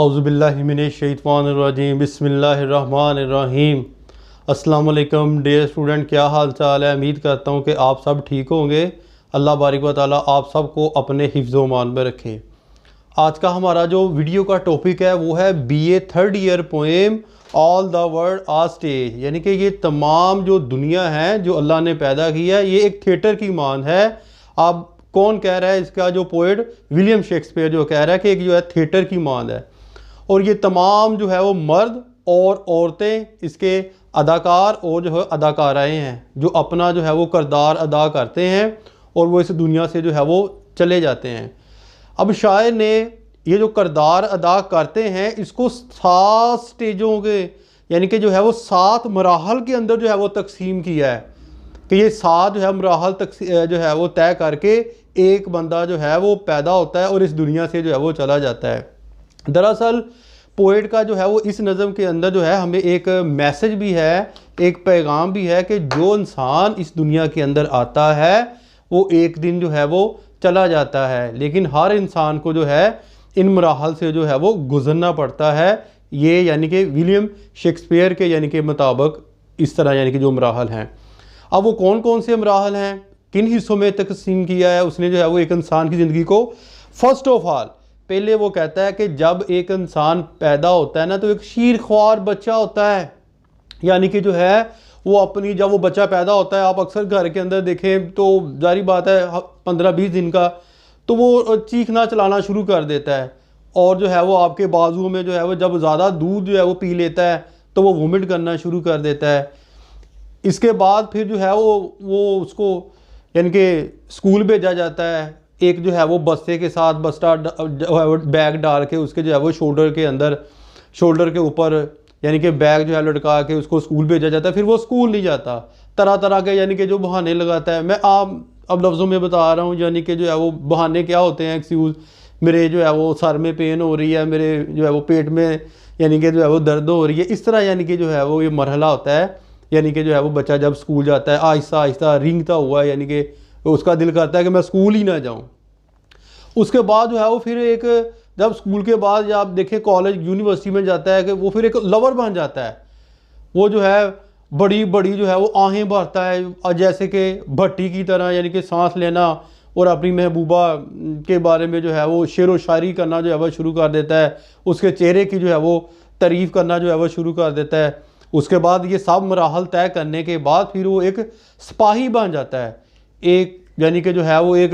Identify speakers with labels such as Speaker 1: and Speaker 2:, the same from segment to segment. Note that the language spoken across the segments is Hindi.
Speaker 1: औज़ुबिल्लाहिमिनश्शैतानिर्रजीम बिस्मिल्लाहिर्रहमानिर्रहीम। अस्सलाम वालेकुम डियर स्टूडेंट, क्या हाल चाल है। उम्मीद करता हूँ कि आप सब ठीक होंगे। अल्लाह बारिक व तआला आप सबको अपने हिफ्ज़ मान में रखे। आज का हमारा जो वीडियो का टॉपिक है वो है BA third year poem all the world a stage, यानी कि ये तमाम जो दुनिया है जो अल्लाह ने पैदा किया है ये एक थिएटर की मान है। अब कौन कह रहा है? इसका जो पोएट विलियम शेक्सपियर जो कह रहा है कि एक जो है थिएटर की मान है, और ये तमाम जो है वो मर्द और औरतें इसके अदाकार और जो है अदाकाराएँ हैं जो अपना जो है वो किरदार अदा करते हैं और वो इस दुनिया से जो है वो चले जाते हैं। अब शायर ने ये जो किरदार अदा करते हैं इसको 7 स्टेजों के, यानी कि जो है वो 7 मराहल के अंदर जो है वो तकसीम किया है कि ये 7 जो है मराहल जो है वो तय करके एक बंदा जो है वो पैदा होता है और इस दुनिया से जो है वो चला जाता है। दरअसल पोएट का जो है वो इस नज़म के अंदर जो है हमें एक मैसेज भी है, एक पैगाम भी है कि जो इंसान इस दुनिया के अंदर आता है वो एक दिन जो है वो चला जाता है, लेकिन हर इंसान को जो है इन मराहल से जो है वो गुजरना पड़ता है। ये यानी कि विलियम शेक्सपियर के यानी कि मुताबिक इस तरह यानी कि जो मराहल हैं। अब वो कौन कौन से मराहल हैं, किन हिस्सों में तकसीम किया है उसने जो है वो एक इंसान की ज़िंदगी को। फर्स्ट ऑफ ऑल पहले वो कहता है कि जब एक इंसान पैदा होता है ना तो एक शीरख्वार बच्चा होता है, यानी कि जो है वो अपनी जब वो बच्चा पैदा होता है आप अक्सर घर के अंदर देखें तो जारी बात है 15-20 दिन का, तो वो चीखना चलाना शुरू कर देता है और जो है वो आपके बाजुओं में जो है वो जब ज़्यादा दूध जो है वो पी लेता है तो वो वोमिट करना शुरू कर देता है। इसके बाद फिर जो है वो उसको यानी कि स्कूल भेजा जाता है। एक जो है वो बस्ते के साथ बस्ता जो है वो बैग डाल के उसके जो है वो शोल्डर के ऊपर यानी कि बैग जो है लटका के उसको स्कूल भेजा जाता है। फिर वो स्कूल नहीं जाता, तरह तरह के यानी कि जो बहाने लगाता है। मैं अब लफ्ज़ों में बता रहा हूँ, यानी कि जो है वो बहाने क्या होते हैं, एक्सक्यूज़, मेरे जो है वो सर में पेन हो रही है, मेरे जो है वो पेट में यानी कि जो है वो दर्द हो रही है, इस तरह यानी कि जो है वो ये मरहला होता है। यानी कि जो है वो बच्चा जब स्कूल जाता है आहिस्ता आहिस्ता रेंगता हुआ, यानी कि उसका दिल करता है कि मैं स्कूल ही ना जाऊँ। उसके बाद जो है वो फिर एक जब स्कूल के बाद जब आप देखें कॉलेज यूनिवर्सिटी में जाता है कि वो फिर एक लवर बन जाता है। वो जो है बड़ी बड़ी जो है वो आहें भरता है और जैसे कि भट्टी की तरह, यानी कि सांस लेना और अपनी महबूबा के बारे में जो है वो शेर व शायरी करना जो है वह शुरू कर देता है। उसके चेहरे की जो है वो तारीफ़ करना जो है वह शुरू कर देता है। उसके बाद ये सब मराहल तय करने के बाद फिर वो एक सिपाही बन जाता है। एक यानी कि जो है वो एक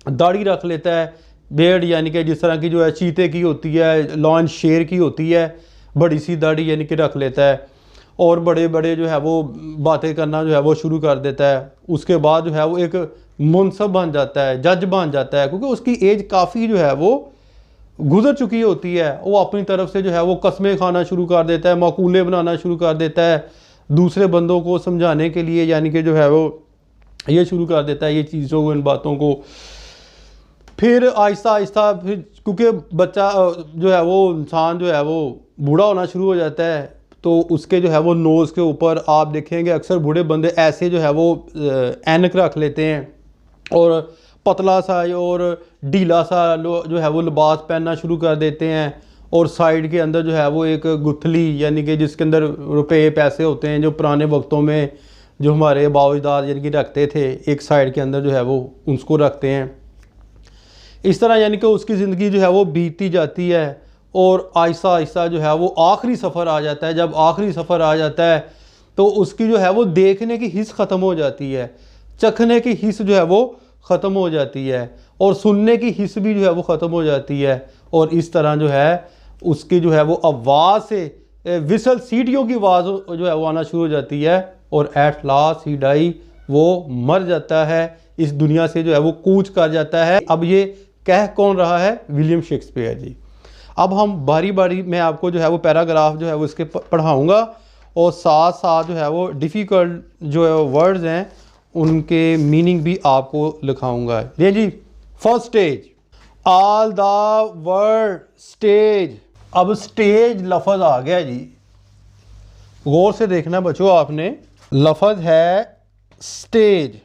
Speaker 1: दाढ़ी रख लेता है, बेड़ यानी कि जिस तरह की जो है चीते की होती है, लॉन शेर की होती है, बड़ी सी दाढ़ी यानी कि रख लेता है और बड़े बड़े जो है वो बातें करना जो है वो शुरू कर देता है। उसके बाद जो है वो एक मुनसब बन जाता है, जज बन जाता है, क्योंकि उसकी एज काफ़ी जो है वो गुजर चुकी होती है। वो अपनी तरफ से जो है वो कस्में खाना शुरू कर देता है, माकूले बनाना शुरू कर देता है दूसरे बंदों को समझाने के लिए, यानी कि जो है वो ये शुरू कर देता है ये चीज़ों को, इन बातों को। फिर आहिस्ता आहिस्ता फिर क्योंकि बच्चा जो है वो इंसान जो है वो बूढ़ा होना शुरू हो जाता है तो उसके जो है वो नोज़ के ऊपर आप देखेंगे अक्सर बूढ़े बंदे ऐसे जो है वो ऐनक रख लेते हैं और पतला सा और ढीला सा जो है वो लिबास पहनना शुरू कर देते हैं और साइड के अंदर जो है वो एक गुथली यानी कि जिसके अंदर रुपए पैसे होते हैं जो पुराने वक्तों में जो हमारे बावजदाद यानी कि रखते थे, एक साइड के अंदर जो है वो उसको रखते हैं। इस तरह यानी कि उसकी ज़िंदगी जो है वो बीतती जाती है और आहिस्ता आहिस्ता जो है वो आखिरी सफ़र आ जाता है। जब आखिरी सफ़र आ जाता है तो उसकी जो है वो देखने की हिस्स ख़त्म हो जाती है, चखने की हिस्स जो है वो ख़त्म हो जाती है और सुनने की हिस्स भी जो है वो ख़त्म हो जाती है। और इस तरह जो है उसकी जो है वो आवाज़ से विसल सीटियों की आवाज़ जो है वो आना शुरू हो जाती है और एट लास्ट ही डाई, वो मर जाता है, इस दुनिया से जो है वो कूच कर जाता है। अब ये कह कौन रहा है? विलियम शेक्सपियर जी। अब हम बारी बारी मैं आपको जो है वो पैराग्राफ जो है वो इसके पढ़ाऊँगा और साथ साथ जो है वो डिफ़िकल्ट जो है वर्ड्स हैं उनके मीनिंग भी आपको लिखाऊंगा। ये जी first stage, all the world stage. अब स्टेज लफ्ज़ आ गया जी, गौर से देखना बच्चों आपने, लफ्ज़ है स्टेज,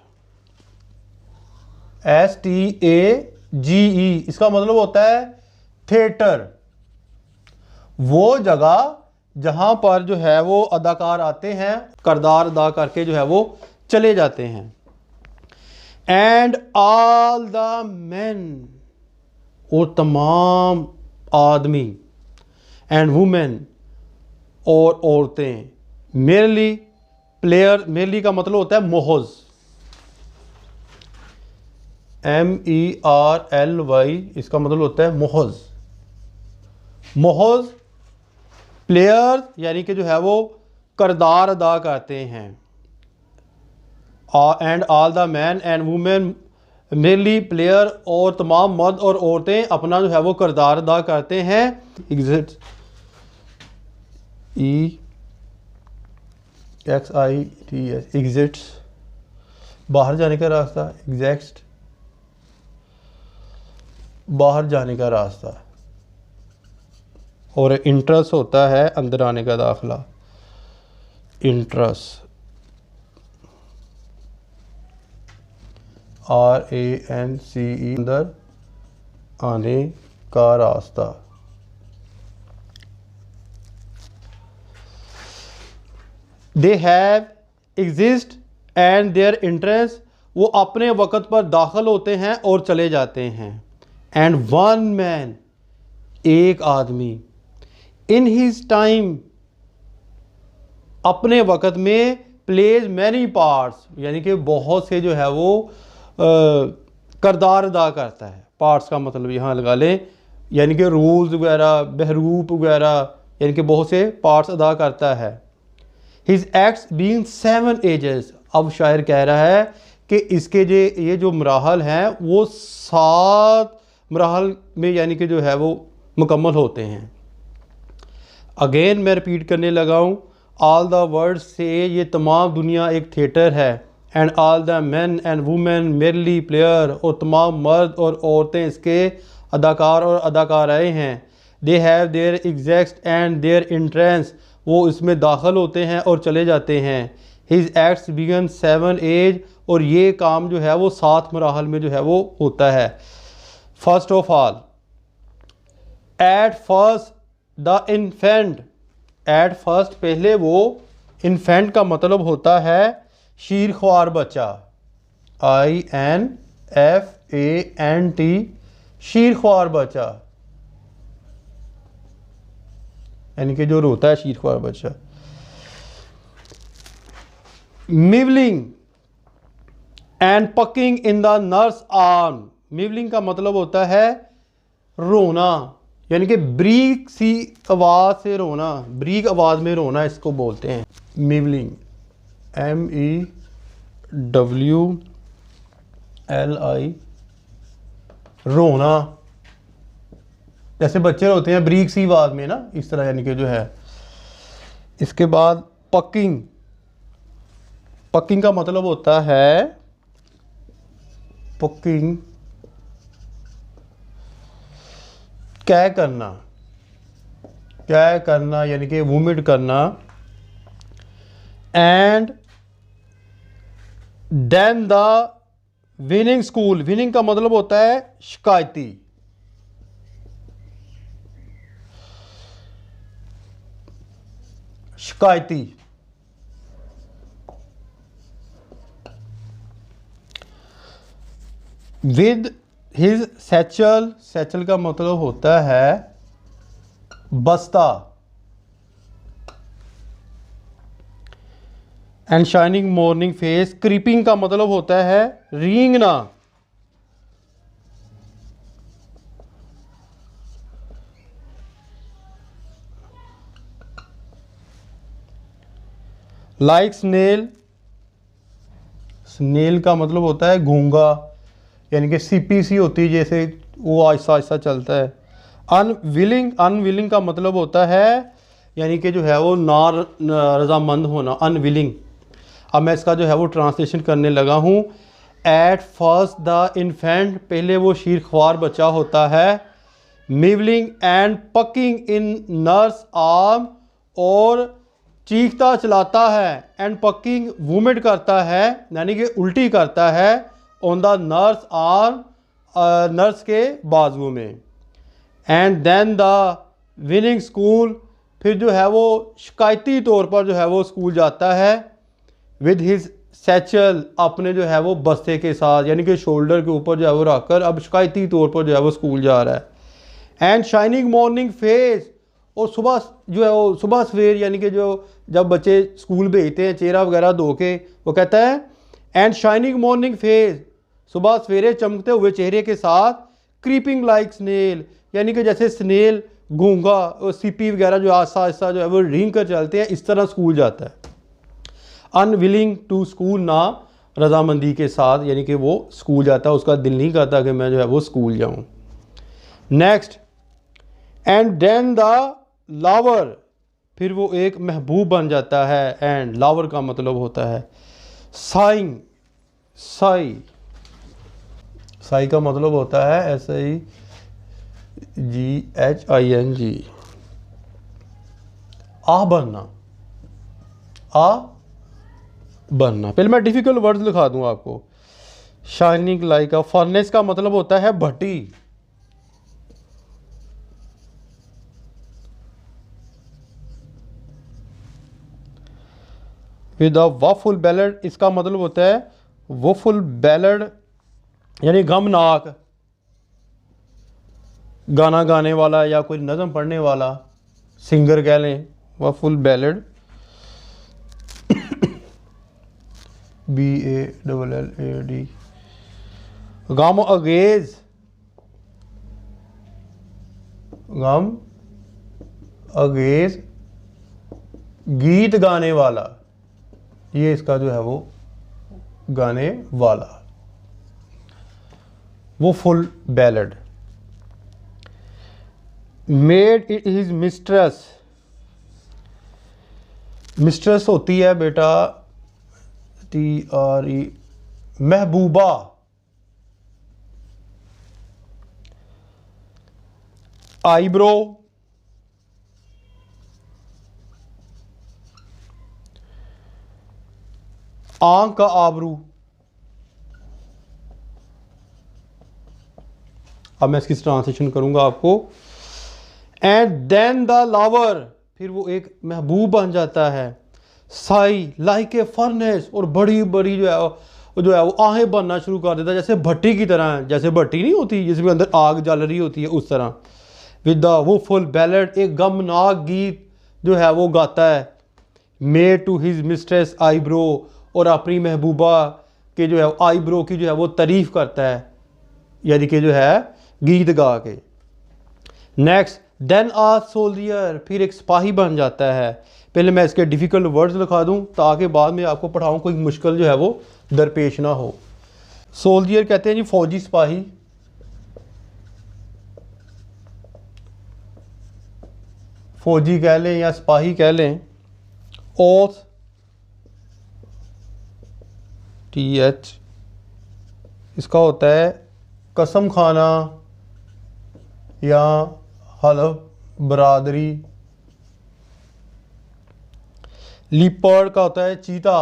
Speaker 1: STAGE, इसका मतलब होता है थिएटर। वो जगह जहाँ पर जो है वो अदाकार आते हैं, किरदार अदा करके जो है वो चले जाते हैं। एंड ऑल द मैन, और तमाम आदमी, एंड वुमेन, और औरतें, मेरली प्लेयर, मेरली का मतलब होता है मोहज, MERLY, इसका मतलब होता है मोहज। मोहज प्लेयर यानी कि जो है वो किरदार अदा करते हैं। And all the man and women, mainly player, और तमाम मर्द और औरतें अपना जो है वो किरदार अदा करते हैं। एग्जिट, EXITS, एग्जिट्स, बाहर जाने का रास्ता, एग्जैक्ट, बाहर जाने का रास्ता, और इंट्रेंस होता है अंदर आने का दाखला, इंट्रेंस, RANCE, अंदर आने का रास्ता। They have exist and their entrance, वो अपने वक़्त पर दाखिल होते हैं और चले जाते हैं। एंड वन मैन, एक आदमी, इन हिज टाइम, अपने वक़्त में, प्लेज मैनी पार्ट्स, यानी कि बहुत से जो है वो किरदार अदा करता है। पार्ट्स का मतलब यहाँ लगा लें, यानी कि रूल्स वगैरह, बहरूप वगैरह, यानी कि बहुत से पार्ट्स अदा करता है। हिज एक्ट्स बीइंग 7 एजेस, अब शायर कह रहा है कि इसके ये जो मराहल हैं वो 7 मराहल में यानी कि जो है वो मुकम्मल होते हैं। अगेन मैं रिपीट करने लगा हूँ, ऑल द वर्ल्ड से ये तमाम दुनिया एक थिएटर है। And all the man and women merely player, और तमाम मर्द और औरतें इसके अदाकार और अदाकाराएँ हैं। They have their exact and their entrance, वो इसमें दाखिल होते हैं और चले जाते हैं। हिज एक्ट्स बिगन 7 एज, और ये काम जो है वो 7 मराहल में जो है वो होता है। First of all, at first the infant, at first पहले वो, इन्फेंट का मतलब होता है शीर ख्वार बच्चा, INFANT, शीर ख्वार बच्चा, यानी कि जो रोता है शीर ख्वार बच्चा। Mewling and puking in the nurse arm, mewling का मतलब होता है रोना, यानी कि ब्रीक सी आवाज़ से रोना, ब्रीक आवाज़ में रोना इसको बोलते हैं मिवलिंग, MEWLI, रोना, जैसे बच्चे रोते हैं ब्रीक सी आवाज़ में ना, इस तरह यानी कि जो है। इसके बाद पकिंग, पकिंग का मतलब होता है, पकिंग क्या करना, क्या करना यानी कि वोमिट करना। And then the whining school, whining का मतलब होता है शिकायती, शिकायती। विद हिज सैचल, सैचल का मतलब होता है बस्ता। And shining morning face, creeping का मतलब होता है रींगना। लाइक स्नेल, स्नेल का मतलब होता है घोंगा, यानी कि CPC होती है जैसे, वो आहिस्ता आहिस्ता चलता है। अनविलिंग, अनविलिंग का मतलब होता है यानी कि जो है वो रजामंद होना, अनविलिंग। अब मैं इसका जो है वो ट्रांसलेशन करने लगा हूँ। एट फर्स्ट द इन्फेंट, पहले वो शीर ख्वार बच्चा होता है। Mewling and puking in nurse arm, और चीखता चलाता है, एंड पकिंग वोमिट करता है यानी कि उल्टी करता है, on the nurse arm, nurse के बाजुओं में। And then the whining school, फिर जो है वो शिकायती तौर पर जो है वो स्कूल जाता है। विद हिज सैचल, अपने जो है वो बस्ते के साथ, यानी कि शोल्डर के ऊपर जो है वो रखकर अब शिकायती तौर पर जो है वो स्कूल जा रहा है। एंड शाइनिंग मॉर्निंग फेस, और सुबह जो है वो सुबह सवेर, यानी कि जो जब बच्चे स्कूल भेजते हैं चेहरा वगैरह धो के, वो कहता है एंड शाइनिंग मॉर्निंग फेस, सुबह सवेरे चमकते हुए चेहरे के साथ। क्रीपिंग लाइक स्नेल, यानी कि जैसे स्नेल घूंगा और सीपी वगैरह जो आस्ता आस्ता जो है वो रेंग कर चलते हैं, इस तरह स्कूल जाता है। अनविलिंग टू स्कूल, ना रजामंदी के साथ, यानी कि वो स्कूल जाता है, उसका दिल नहीं करता कि मैं जो है वो स्कूल जाऊं। नेक्स्ट, एंड देन द लावर, फिर वो एक महबूब बन जाता है। एंड लावर का मतलब होता है साइंग, साई, साई का मतलब होता है SIGHING, आह बनना, आ बनना। पहले मैं डिफिकल्ट वर्ड्स लिखा दूं आपको। शाइनिंग लाइक अ फर्नेस का मतलब होता है भट्टी। विद अ वफुल बैलड, इसका मतलब होता है वफुल बैलड, यानी गमनाक, गाना गाने वाला या कोई नज़म पढ़ने वाला, सिंगर कह लें, वफुल बैलड, BALLAD। गम अगेज, गम अगेज, गीत गाने वाला, ये इसका जो है वो गाने वाला, वो full ballad. Made his mistress, mistress होती है बेटा TRE, महबूबा। आईब्रो, आंख का आबरू। अब मैं इसकी ट्रांसलेशन करूंगा आपको। एंड देन द लावर, फिर वो एक महबूब बन जाता है। साई लाइक ए फर्नेस, और बड़ी बड़ी जो है वो आहें बनना शुरू कर देता है, जैसे भट्टी की तरह, जैसे भट्टी नहीं होती जिसमें अंदर आग जल रही होती है, उस तरह। With the woeful ballad, एक गमनाक गीत जो है वो गाता है। Made to his mistress eyebrow, और अपनी महबूबा के जो है आईब्रो की जो है वो तारीफ करता है, यानी कि जो है गीत गा के। नेक्स्ट, देन आ सोल्जर, फिर एक सिपाही बन जाता है। पहले मैं इसके डिफ़िकल्ट वर्ड्स लिखा दूं ताकि बाद में आपको पढ़ाऊं, कोई मुश्किल जो है वो दरपेश ना हो। सोल्जर कहते हैं जी फौजी, सिपाही। फौजी कह लें या सिपाही कह लें। ओथ, TH, इसका होता है कसम खाना या हलफ बरादरी। लीपर्ड का होता है चीता,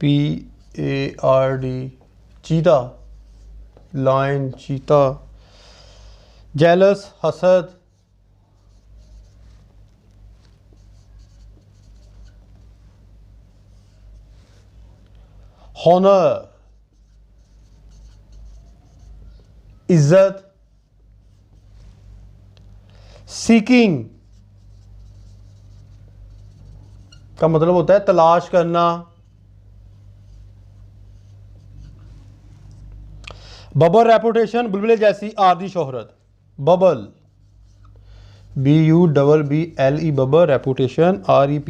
Speaker 1: PARD, चीता, लायन, चीता। जेलस, हसद। हॉनर, इज्जत। सीकिंग का मतलब होता है तलाश करना। बबल रेपुटेशन, बुलबुले जैसी आरदी शोहरत। Bubble, BUBBLE, bubble reputation, REPUTATION,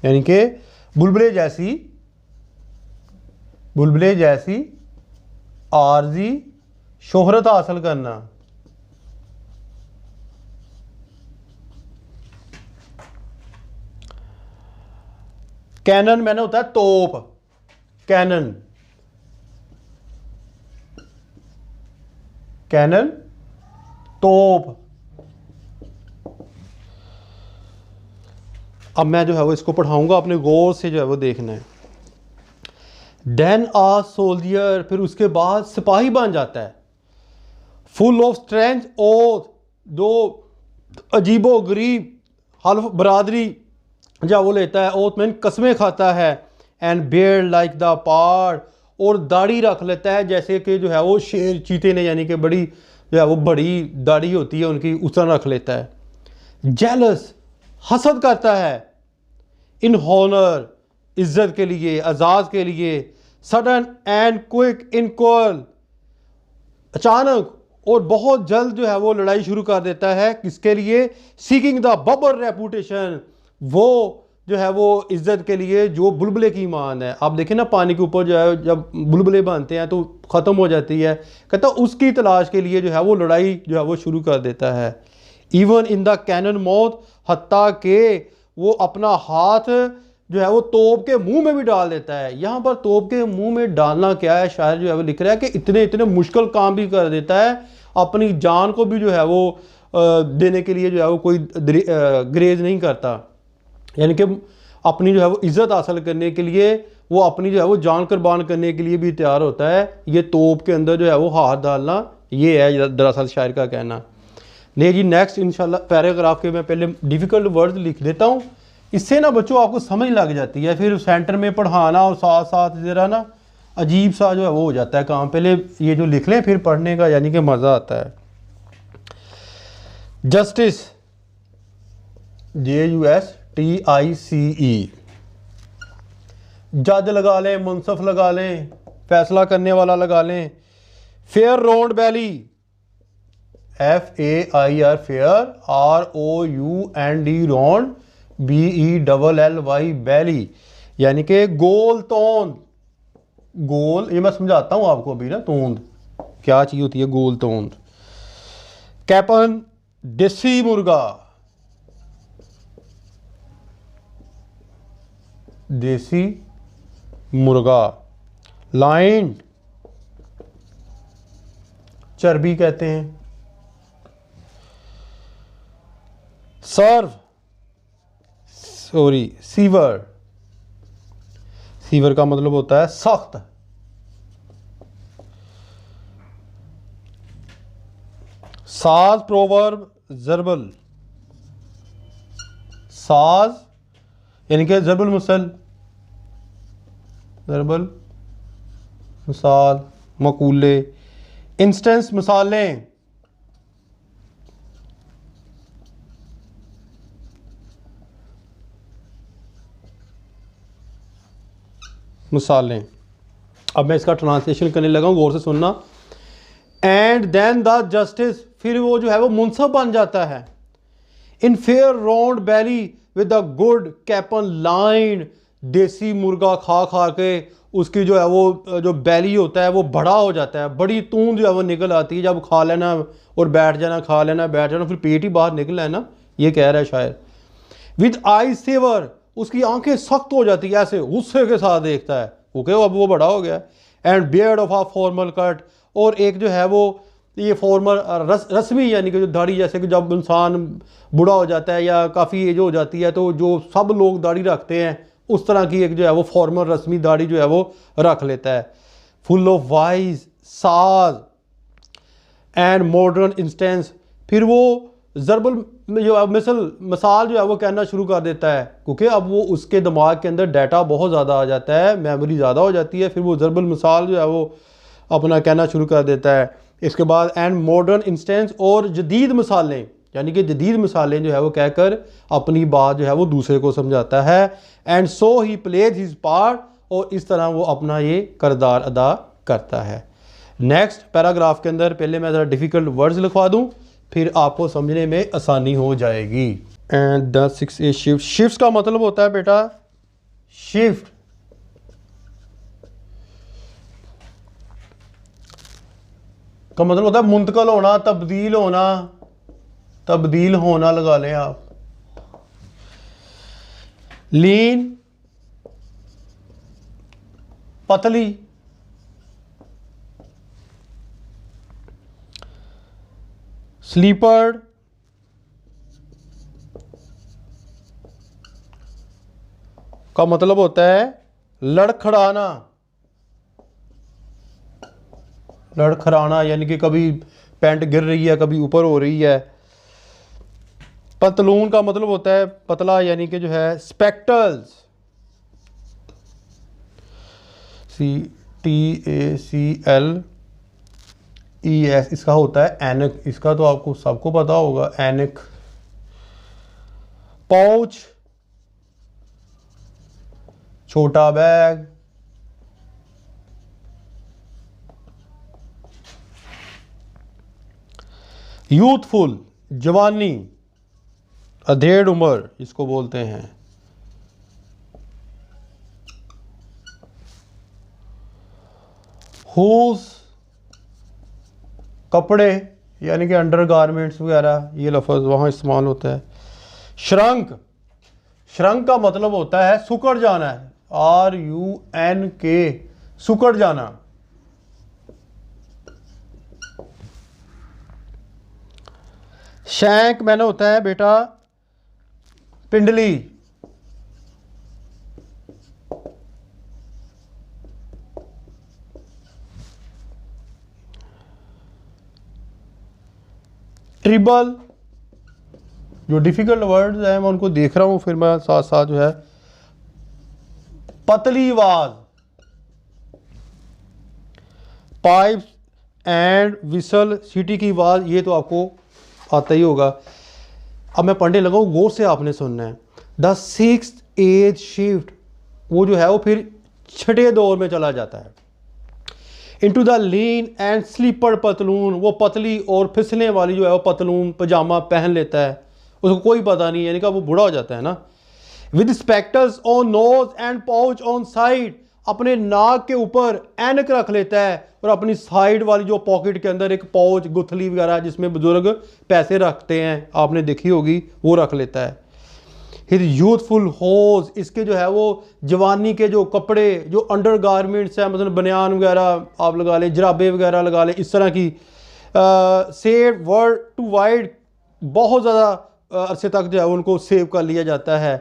Speaker 1: यानी कि बुलबुले जैसी आरजी शोहरत हासिल करना। कैनन मैंने होता है तोप, कैनन, कैनन तोप। अब मैं जो है वो इसको पढ़ाऊंगा, अपने गौर से जो है वो देखना है। देन आ सोल्जियर, फिर उसके बाद सिपाही बन जाता है। फुल ऑफ स्ट्रेंथ और दो अजीबो गरीब हल्फ बरादरी जब वो लेता है, ओथ में कस्में खाता है। And bear like the part, और दाढ़ी रख लेता है जैसे कि जो है वो शेर चीते ने, यानी कि बड़ी जो है वो बड़ी दाढ़ी होती है उनकी, उस तरह रख लेता है। जेलस, हसद करता है। इन हॉनर, इज्जत के लिए, एजाज के लिए। सडन एंड क्विक इनक्वल, अचानक और बहुत जल्द जो है वो लड़ाई शुरू कर देता है। किसके लिए? सीकिंग द बबर रेपुटेशन, वो जो है वो इज्जत के लिए जो बुलबुले की मान है। आप देखें ना, पानी के ऊपर जो है जब बुलबुले बनते हैं तो ख़त्म हो जाती है, कहता उसकी तलाश के लिए जो है वो लड़ाई जो है वो शुरू कर देता है। Even in the cannon mouth, हत्ता के वो अपना हाथ जो है वो तोप के मुंह में भी डाल देता है। यहाँ पर तोप के मुंह में डालना क्या है, शायर जो है वो लिख रहा है कि इतने इतने मुश्किल काम भी कर देता है, अपनी जान को भी जो है वो देने के लिए जो है वो कोई ग्रेज नहीं करता। यानी कि अपनी जो है वो इज़्ज़त हासिल करने के लिए वो अपनी जो है वो जान कुर्बान करने के लिए भी तैयार होता है। ये तोप के अंदर जो है वो हाथ डालना, ये है दरअसल शायर का कहना। नहीं जी, नेक्स्ट इंशाल्लाह पैराग्राफ के मैं पहले डिफ़िकल्ट वर्ड लिख देता हूँ, इससे ना बच्चों आपको समझ लग जाती है। फिर सेंटर में पढ़ाना और साथ साथ ज़रा ना अजीब सा जो है वो हो जाता है काम। पहले ये जो लिख लें फिर पढ़ने का यानी कि मज़ा आता है। जस्टिस, JUSTICE, जज लगा लें, मुनसफ लगा लें, फैसला करने वाला लगा लें। फेयर राउंड बैली, FAIR, fair, ROUND, round, BELLY, बैली, यानी कि गोल तोंद। गोल, ये मैं समझाता हूँ आपको अभी ना, तोंद क्या चीज़ होती है, गोल तोंद। कैपन, देसी मुर्गा, देसी मुर्गा। लाइन, चर्बी कहते हैं। सर्व, सॉरी सीवर, सीवर का मतलब होता है सख्त। साज, प्रोवर्ब, जरबल, साज यानी कि जरबुल मुसल, जरबुल मिसाल, मकूले। इंस्टेंस, मिसालें। मिसालें। अब मैं इसका ट्रांसलेशन करने लगा हूँ, गौर से सुनना। एंड देन द जस्टिस, फिर वो जो है वो मुनसफ बन जाता है। In fair round belly with the good capon line, देसी मुर्गा खा खा के उसकी जो है वो जो बैली होता है वो बड़ा हो जाता है, बड़ी तूंद जो है वो निकल आती है। जब खा लेना और बैठ जाना, खा लेना बैठ जाना, फिर पेट ही बाहर निकल है ना, ये कह रहा है शायर। विद आई सेवर, उसकी आंखें सख्त हो जाती है, ऐसे गुस्से के साथ देखता है ओके अब वो बड़ा हो गया। And beard of a formal cut, और एक जो है वो ये फॉर्मल रस्मी, यानी कि जो दाढ़ी, जैसे कि जब इंसान बूढ़ा हो जाता है या काफ़ी एज हो जाती है तो जो सब लोग दाढ़ी रखते हैं उस तरह की एक जो है वो फॉर्मल रस्मी दाढ़ी जो है वो रख लेता है। फुल ऑफ वाइज, साज एंड मॉडर्न इंस्टेंस, फिर वो जरबल जो मिसाल जो है वो कहना शुरू कर देता है, क्योंकि अब वो उसके दिमाग के अंदर डाटा बहुत ज़्यादा आ जाता है, मेमोरी ज़्यादा हो जाती है। फिर वो जरबल मिसाल जो है वो अपना कहना शुरू कर देता है। इसके बाद एंड मॉडर्न इंस्टेंस, और जदीद मिसालें, यानी कि जदीद मिसालें जो है वो कहकर अपनी बात जो है वो दूसरे को समझाता है। And so he plays his part, और इस तरह वो अपना ये किरदार अदा करता है। नेक्स्ट पैराग्राफ के अंदर पहले मैं ज़रा डिफ़िकल्ट वर्ड्स लिखवा दूँ, फिर आपको समझने में आसानी हो जाएगी। And the 6A shift, shift का मतलब होता है बेटा, शिफ्ट का मतलब होता है मुंतकल होना, तब्दील होना, तब्दील होना लगा लें आप। लीन, पतली। स्लीपर्ड, का मतलब होता है लड़खड़ाना, लड़खड़ाना यानी कि कभी पैंट गिर रही है, कभी ऊपर हो रही है। पतलून का मतलब होता है पतला, यानी कि जो है स्पेक्टल्स, CTACLES, इसका होता है एनक, इसका तो आपको सबको पता होगा एनक। पाउच, छोटा बैग। यूथफुल, जवानी, अधेड़ उम्र इसको बोलते हैं। हुज, कपड़े यानी कि अंडर गारमेंट्स वगैरह, ये लफ्ज़ वहाँ इस्तेमाल होता है। श्रंक, श्रंक का मतलब होता है सुकड़ जाना है, RUNK, सुकड़ जाना। शैंक मैंने होता है बेटा पिंडली। ट्रिबल, जो डिफिकल्ट वर्ड्स हैं मैं उनको देख रहा हूं, फिर मैं साथ साथ जो है पतली आवाज। पाइप्स एंड विसल, सीटी की आवाज, ये तो आपको आता ही होगा। अब मैं पढ़ने लगा हूँ, गौर से आपने सुनना है। द सिक्स्थ एज शिफ्ट, वो जो है वो फिर छठे दौर में चला जाता है। Into the lean and slipper पतलून, वो पतली और फिसलने वाली जो है वो पतलून पजामा पहन लेता है, उसको कोई पता नहीं, यानी कि वो बूढ़ा हो जाता है ना। With spectacles on nose and pouch on side, अपने नाक के ऊपर ऐनक रख लेता है और अपनी साइड वाली जो पॉकेट के अंदर एक पाउच, गुथली वगैरह जिसमें बुजुर्ग पैसे रखते हैं, आपने देखी होगी, वो रख लेता है। हिज यूथफुल होज, इसके जो है वो जवानी के जो कपड़े, जो अंडर गारमेंट्स हैं, मतलब बनियान वगैरह आप लगा लें, जराबे वगैरह लगा लें, इस तरह की। सेव वर्ड टू वाइड, बहुत ज़्यादा अरसे तक जो है उनको सेव कर लिया जाता है।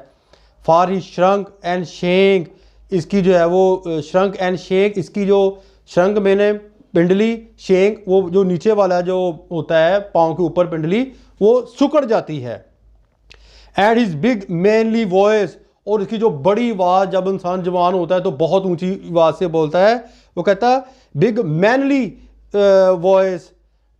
Speaker 1: For he shrunk and shank, इसकी जो है वो श्रंक एंड शेंक, इसकी जो श्रंक मैंने पिंडली, शेंक वो जो नीचे वाला जो होता है पाँव के ऊपर पिंडली, वो सुकड़ जाती है। And his big manly voice, और इसकी जो बड़ी आवाज़, जब इंसान जवान होता है तो बहुत ऊंची आवाज़ से बोलता है, वो कहता है big manly voice,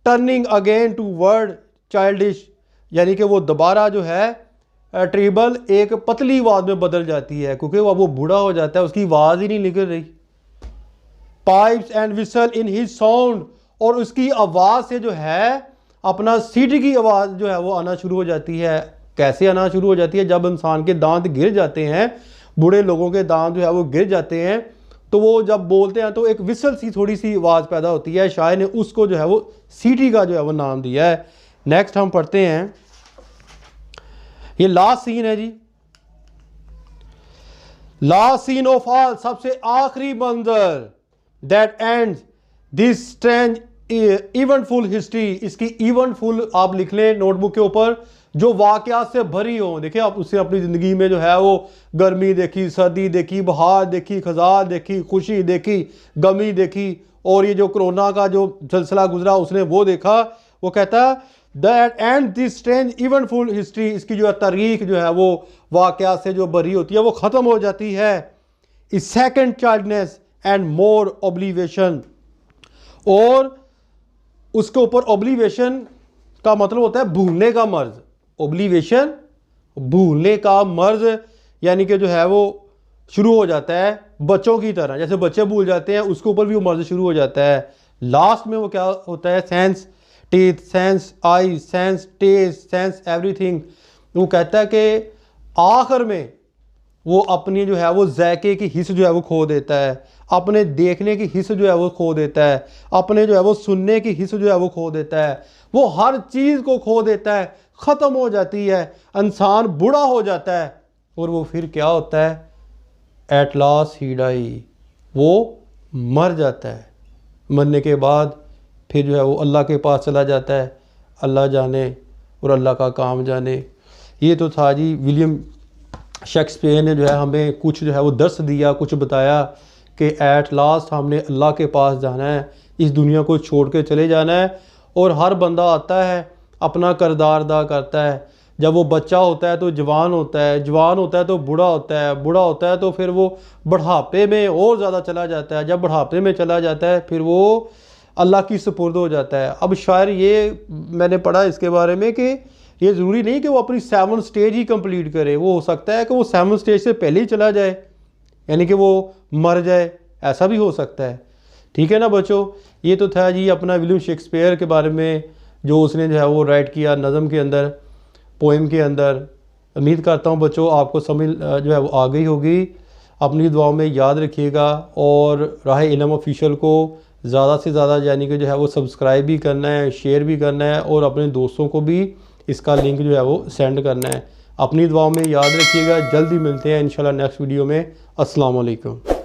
Speaker 1: turning again toward childish, यानी कि वो दोबारा जो है ट्रिबल एक पतली आवाज़ में बदल जाती है, क्योंकि वो बूढ़ा हो जाता है, उसकी आवाज़ ही नहीं निकल रही। Pipes and whistle in his sound, और उसकी आवाज़ से जो है अपना सीटी की आवाज़ जो है वो आना शुरू हो जाती है। कैसे आना शुरू हो जाती है? जब इंसान के दांत गिर जाते हैं, बूढ़े लोगों के दांत जो है वो गिर जाते हैं, तो वो जब बोलते हैं तो एक विसल सी थोड़ी सी आवाज़ पैदा होती है। शायर ने उसको जो है वो सीटी का जो है वो नाम दिया है। नेक्स्ट हम पढ़ते हैं, ये लास्ट सीन है जी, लास्ट सीन ऑफ ऑल, सबसे आखिरी मंजर, that ends this strange eventful history. इसकी इवेंटफुल आप लिख लें नोटबुक के ऊपर, जो वाकयात से भरी हो। देखिए आप उससे अपनी ज़िंदगी में जो है वो गर्मी देखी, सर्दी देखी, बहार देखी, खज़ार देखी, खुशी देखी, गमी देखी, और ये जो कोरोना का जो सिलसिला गुजरा उसने वो देखा। वो कहता है that and this strange eventful history, इसकी जो है तारीख जो है वो वाकयात से जो भरी होती है वो ख़त्म हो जाती है। इस सेकेंड चाइल्डनेस एंड मोर ऑब्लिवेशन, और उसके ऊपर ऑब्लिवेशन का मतलब होता है भूलने का मर्ज। ऑब्लिवेशन, भूलने का मर्ज, यानी कि जो है वो शुरू हो जाता है बच्चों की तरह, जैसे बच्चे भूल जाते हैं उसके ऊपर भी वो मर्ज शुरू हो जाता है। लास्ट में वो क्या होता है? Sans teeth, sans eye, sans taste, sans everything. वो कहता है कि आखिर में वो अपनी जो है वो ज़ायके की हिस्स जो है वो खो देता है, अपने देखने की हिस्स जो है वो खो देता है, अपने जो है वो सुनने की हिस्स जो है वो खो देता है, वो हर चीज़ को खो देता है, ख़त्म हो जाती है, इंसान बूढ़ा हो जाता है, और वो फिर क्या होता है? एट लास्ट ही डाई, वो मर जाता है। मरने के बाद फिर जो है वो अल्लाह के पास चला जाता है। अल्लाह जाने और अल्लाह का काम जाने। ये तो था जी, विलियम शेक्सपियर ने जो है हमें कुछ जो है वो दर्स दिया, कुछ बताया कि एट लास्ट हमने अल्लाह के पास जाना है, इस दुनिया को छोड़ के चले जाना है। और हर बंदा आता है अपना किरदार अदा करता है। जब वो बच्चा होता है तो जवान होता है, जवान होता है तो बूढ़ा होता है, बूढ़ा होता है तो फिर वो बुढ़ापे में और ज़्यादा चला जाता है। जब बुढ़ापे में चला जाता है फिर वो अल्लाह की सुपुर्द हो जाता है। अब शायर ये मैंने पढ़ा इसके बारे में कि ये ज़रूरी नहीं कि वो अपनी 7 स्टेज ही कंप्लीट करे, वो हो सकता है कि वो 7 स्टेज से पहले ही चला जाए, यानी कि वो मर जाए, ऐसा भी हो सकता है। ठीक है ना बच्चों, ये तो था जी अपना विलियम शेक्सपियर के बारे में, जो उसने जो है वो राइट किया नज़म के अंदर, पोएम के अंदर। उम्मीद करता हूँ बच्चों आपको समझ जो है वो आ गई होगी। अपनी दुआओं में याद रखिएगा और राह इल्म ऑफिशियल को ज़्यादा से ज़्यादा यानी कि जो है वो सब्सक्राइब भी करना है, शेयर भी करना है और अपने दोस्तों को भी इसका लिंक जो है वो सेंड करना है। अपनी दुआओं में याद रखिएगा। जल्दी मिलते हैं इंशाल्लाह नेक्स्ट वीडियो में। अस्सलाम वालेकुम।